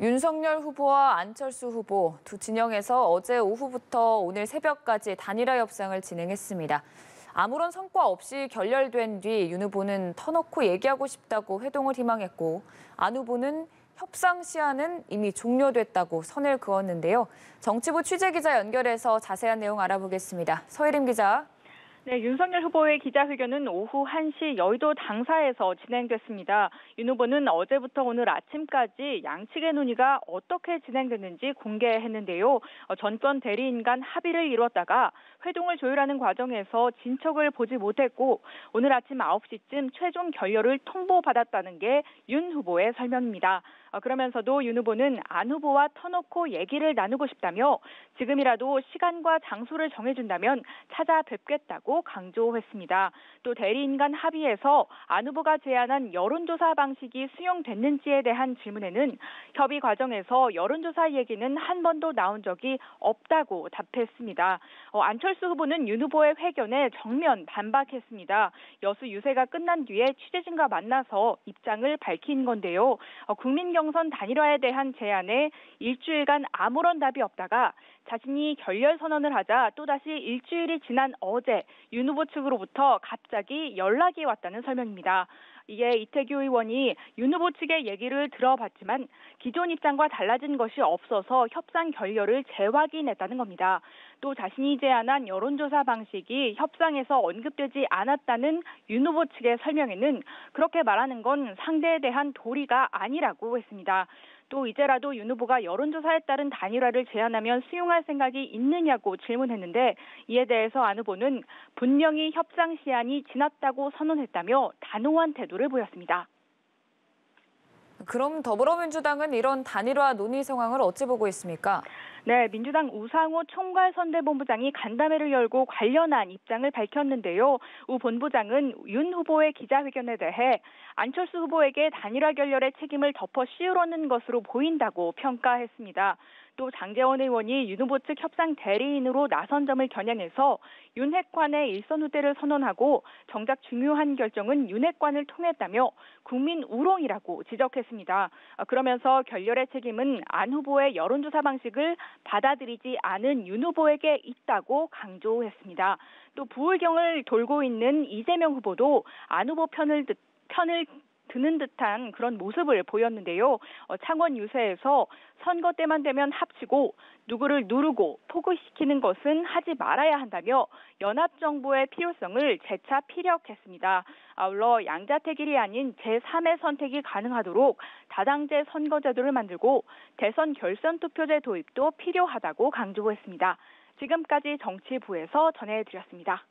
윤석열 후보와 안철수 후보 두 진영에서 어제 오후부터 오늘 새벽까지 단일화 협상을 진행했습니다. 아무런 성과 없이 결렬된 뒤 윤 후보는 터놓고 얘기하고 싶다고 회동을 희망했고, 안 후보는 협상 시한은 이미 종료됐다고 선을 그었는데요. 정치부 취재기자 연결해서 자세한 내용 알아보겠습니다. 서혜림 기자. 네, 윤석열 후보의 기자회견은 오후 1시 여의도 당사에서 진행됐습니다. 윤 후보는 어제부터 오늘 아침까지 양측의 논의가 어떻게 진행됐는지 공개했는데요. 전권 대리인 간 합의를 이뤘다가 회동을 조율하는 과정에서 진척을 보지 못했고, 오늘 아침 9시쯤 최종 결렬을 통보받았다는 게 윤 후보의 설명입니다. 그러면서도 윤 후보는 안 후보와 터놓고 얘기를 나누고 싶다며 지금이라도 시간과 장소를 정해준다면 찾아뵙겠다고 강조했습니다. 또 대리인 간 합의에서 안 후보가 제안한 여론조사 방식이 수용됐는지에 대한 질문에는 협의 과정에서 여론조사 얘기는 한 번도 나온 적이 없다고 답했습니다. 안철수 후보는 윤 후보의 회견에 정면 반박했습니다. 여수 유세가 끝난 뒤에 취재진과 만나서 입장을 밝힌 건데요. 국민 경선 단일화에 대한 제안에 일주일간 아무런 답이 없다가 자신이 결렬 선언을 하자 또다시 일주일이 지난 어제 윤 후보 측으로부터 갑자기 연락이 왔다는 설명입니다. 이에 이태규 의원이 윤 후보 측의 얘기를 들어봤지만 기존 입장과 달라진 것이 없어서 협상 결렬을 재확인했다는 겁니다. 또 자신이 제안한 여론조사 방식이 협상에서 언급되지 않았다는 윤 후보 측의 설명에는 그렇게 말하는 건 상대에 대한 도리가 아니라고 했습니다. 또 이제라도 윤 후보가 여론조사에 따른 단일화를 제안하면 수용할 생각이 있느냐고 질문했는데, 이에 대해서 안 후보는 분명히 협상 시한이 지났다고 선언했다며 단호한 태도를 보였습니다. 그럼 더불어민주당은 이런 단일화 논의 상황을 어찌 보고 있습니까? 네, 민주당 우상호 총괄선대본부장이 간담회를 열고 관련한 입장을 밝혔는데요. 우 본부장은 윤 후보의 기자회견에 대해 안철수 후보에게 단일화 결렬의 책임을 덮어 씌우려는 것으로 보인다고 평가했습니다. 또 장제원 의원이 윤 후보 측 협상 대리인으로 나선 점을 겨냥해서 윤핵관의 일선 후대를 선언하고 정작 중요한 결정은 윤핵관을 통했다며 국민 우롱이라고 지적했습니다. 그러면서 결렬의 책임은 안 후보의 여론조사 방식을 받아들이지 않은 윤 후보에게 있다고 강조했습니다. 또 부울경을 돌고 있는 이재명 후보도 안 후보 편을 드는 듯한 그런 모습을 보였는데요. 창원 유세에서 선거 때만 되면 합치고 누구를 누르고 포기시키는 것은 하지 말아야 한다며 연합정부의 필요성을 재차 피력했습니다. 아울러 양자택일이 아닌 제3의 선택이 가능하도록 다당제 선거제도를 만들고 대선 결선투표제 도입도 필요하다고 강조했습니다. 지금까지 정치부에서 전해드렸습니다.